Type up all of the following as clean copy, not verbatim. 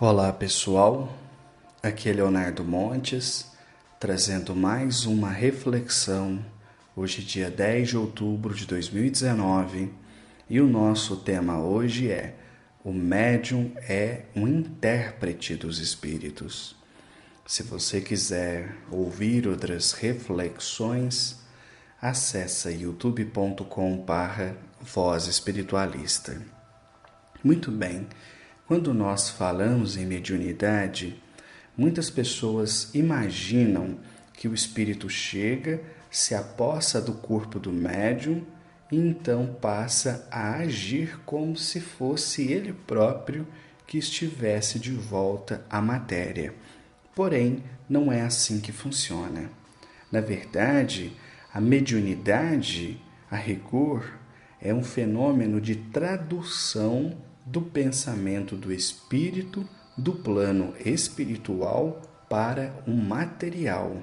Olá pessoal, aqui é Leonardo Montes, trazendo mais uma reflexão, hoje dia 10 de outubro de 2019, e o nosso tema hoje é: o médium é um intérprete dos espíritos. Se você quiser ouvir outras reflexões, acessa youtube.com/voz espiritualista. Muito bem, quando nós falamos em mediunidade, muitas pessoas imaginam que o espírito chega, se apossa do corpo do médium e então passa a agir como se fosse ele próprio que estivesse de volta à matéria. Porém, não é assim que funciona. Na verdade, a mediunidade, a rigor, é um fenômeno de tradução do pensamento do espírito do plano espiritual para o material.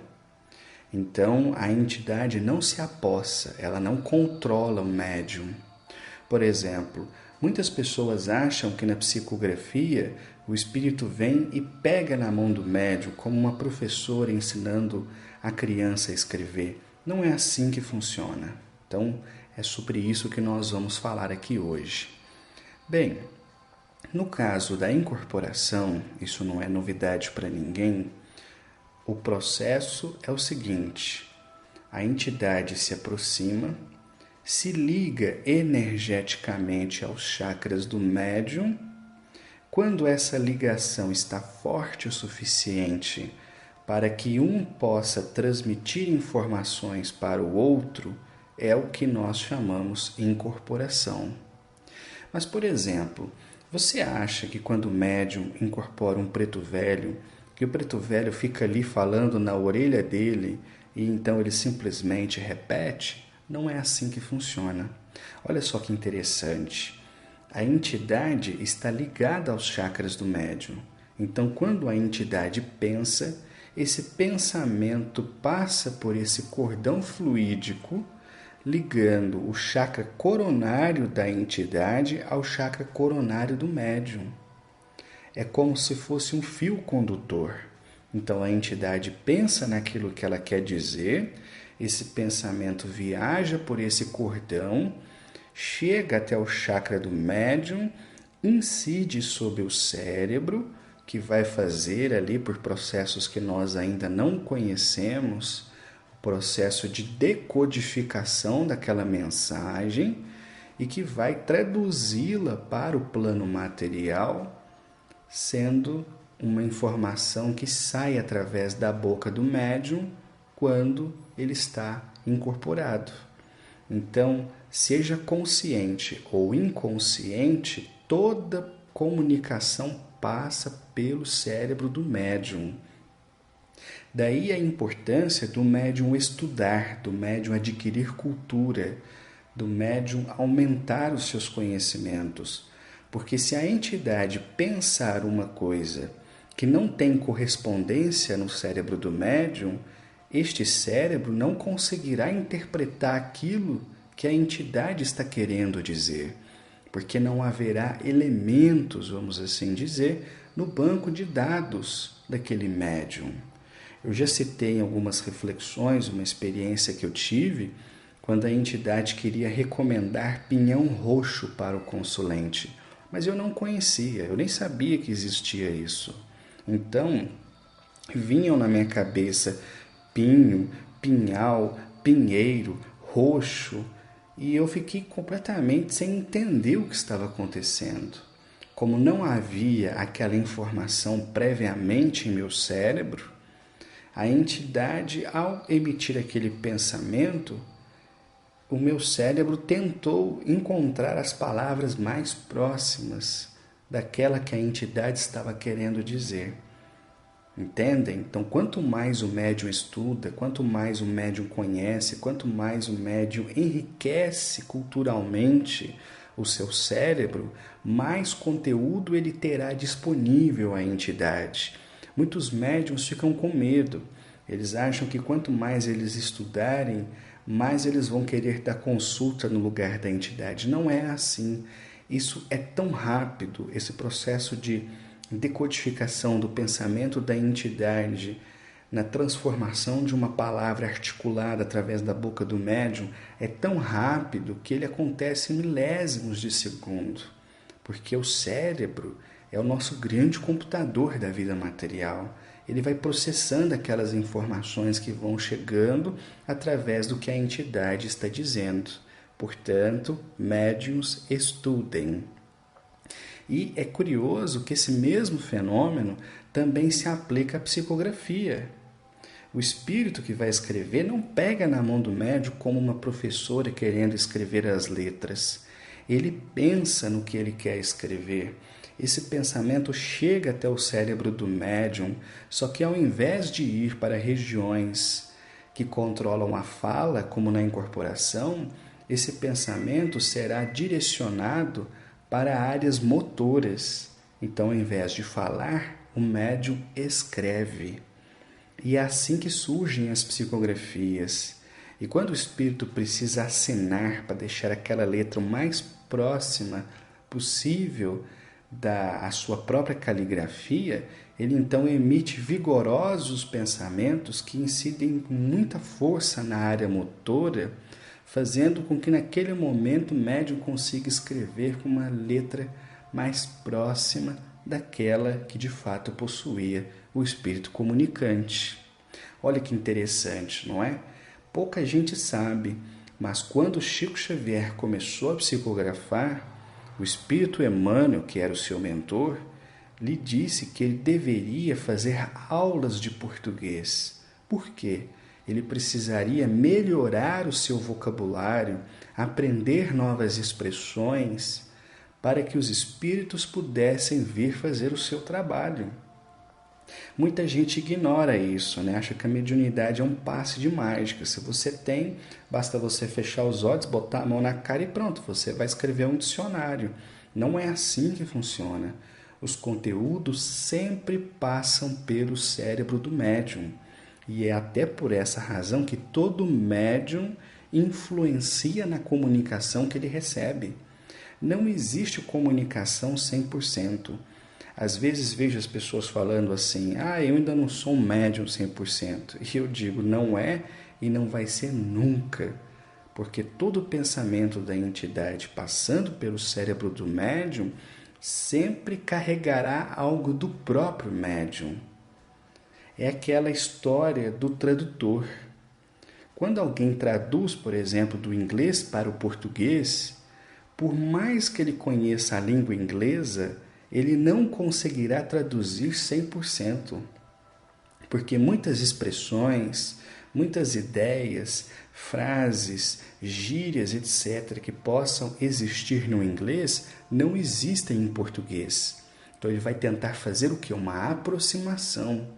Então, a entidade não se apossa, ela não controla o médium. Por exemplo, muitas pessoas acham que na psicografia o espírito vem e pega na mão do médium como uma professora ensinando a criança a escrever. Não é assim que funciona. Então, é sobre isso que nós vamos falar aqui hoje. Bem, no caso da incorporação, isso não é novidade para ninguém, o processo é o seguinte: a entidade se aproxima, se liga energeticamente aos chakras do médium. Quando essa ligação está forte o suficiente para que um possa transmitir informações para o outro, é o que nós chamamos incorporação. Mas, por exemplo, você acha que quando o médium incorpora um preto velho, que o preto velho fica ali falando na orelha dele e então ele simplesmente repete? Não é assim que funciona. Olha só que interessante. A entidade está ligada aos chakras do médium. Então, quando a entidade pensa, esse pensamento passa por esse cordão fluídico, ligando o chakra coronário da entidade ao chakra coronário do médium. É como se fosse um fio condutor. Então a entidade pensa naquilo que ela quer dizer, esse pensamento viaja por esse cordão, chega até o chakra do médium, incide sobre o cérebro, que vai fazer ali por processos que nós ainda não conhecemos, processo de decodificação daquela mensagem e que vai traduzi-la para o plano material, sendo uma informação que sai através da boca do médium quando ele está incorporado. Então, seja consciente ou inconsciente, toda comunicação passa pelo cérebro do médium. Daí a importância do médium estudar, do médium adquirir cultura, do médium aumentar os seus conhecimentos. Porque se a entidade pensar uma coisa que não tem correspondência no cérebro do médium, este cérebro não conseguirá interpretar aquilo que a entidade está querendo dizer, porque não haverá elementos, vamos assim dizer, no banco de dados daquele médium. Eu já citei em algumas reflexões uma experiência que eu tive quando a entidade queria recomendar pinhão roxo para o consulente, mas eu não conhecia, eu nem sabia que existia isso. Então, vinham na minha cabeça pinho, pinhal, pinheiro, roxo, e eu fiquei completamente sem entender o que estava acontecendo. Como não havia aquela informação previamente em meu cérebro, a entidade, ao emitir aquele pensamento, o meu cérebro tentou encontrar as palavras mais próximas daquela que a entidade estava querendo dizer. Entendem? Então, quanto mais o médium estuda, quanto mais o médium conhece, quanto mais o médium enriquece culturalmente o seu cérebro, mais conteúdo ele terá disponível à entidade. Muitos médiums ficam com medo. Eles acham que quanto mais eles estudarem, mais eles vão querer dar consulta no lugar da entidade. Não é assim. Isso é tão rápido, esse processo de decodificação do pensamento da entidade, na transformação de uma palavra articulada através da boca do médium, é tão rápido que ele acontece em milésimos de segundo, porque o cérebro é o nosso grande computador da vida material. Ele vai processando aquelas informações que vão chegando através do que a entidade está dizendo. Portanto, médiuns estudem. E é curioso que esse mesmo fenômeno também se aplica à psicografia. O espírito que vai escrever não pega na mão do médium como uma professora querendo escrever as letras. Ele pensa no que ele quer escrever. Esse pensamento chega até o cérebro do médium, só que ao invés de ir para regiões que controlam a fala, como na incorporação, esse pensamento será direcionado para áreas motoras. Então, ao invés de falar, o médium escreve. E é assim que surgem as psicografias. E quando o espírito precisa assinar para deixar aquela letra o mais próxima possível da sua própria caligrafia, ele então emite vigorosos pensamentos que incidem com muita força na área motora, fazendo com que naquele momento o médium consiga escrever com uma letra mais próxima daquela que de fato possuía o espírito comunicante. Olha que interessante, não é? Pouca gente sabe, mas quando Chico Xavier começou a psicografar, o espírito Emmanuel, que era o seu mentor, lhe disse que ele deveria fazer aulas de português. Por quê? Ele precisaria melhorar o seu vocabulário, aprender novas expressões, para que os espíritos pudessem vir fazer o seu trabalho. Muita gente ignora isso, né? Acha que a mediunidade é um passe de mágica. Se você tem, basta você fechar os olhos, botar a mão na cara e pronto, você vai escrever um dicionário. Não é assim que funciona. Os conteúdos sempre passam pelo cérebro do médium. E é até por essa razão que todo médium influencia na comunicação que ele recebe. Não existe comunicação 100%. Às vezes vejo as pessoas falando assim, eu ainda não sou um médium 100%. E eu digo, não é e não vai ser nunca. Porque todo o pensamento da entidade passando pelo cérebro do médium sempre carregará algo do próprio médium. É aquela história do tradutor. Quando alguém traduz, por exemplo, do inglês para o português, por mais que ele conheça a língua inglesa, ele não conseguirá traduzir 100%, porque muitas expressões, muitas ideias, frases, gírias, etc., que possam existir no inglês, não existem em português. Então ele vai tentar fazer o quê? Uma aproximação,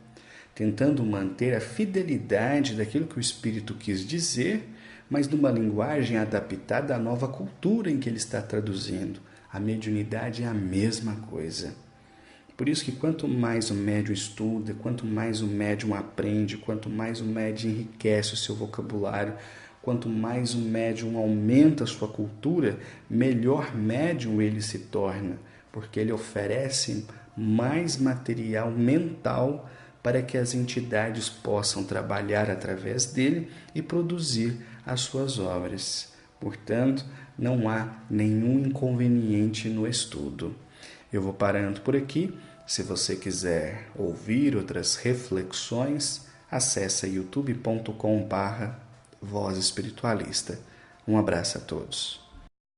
tentando manter a fidelidade daquilo que o espírito quis dizer, mas numa linguagem adaptada à nova cultura em que ele está traduzindo. A mediunidade é a mesma coisa. Por isso que quanto mais o médium estuda, quanto mais o médium aprende, quanto mais o médium enriquece o seu vocabulário, quanto mais o médium aumenta a sua cultura, melhor médium ele se torna, porque ele oferece mais material mental para que as entidades possam trabalhar através dele e produzir as suas obras. Portanto, não há nenhum inconveniente no estudo. Eu vou parando por aqui. Se você quiser ouvir outras reflexões, acesse youtube.com/Voz Espiritualista. Um abraço a todos.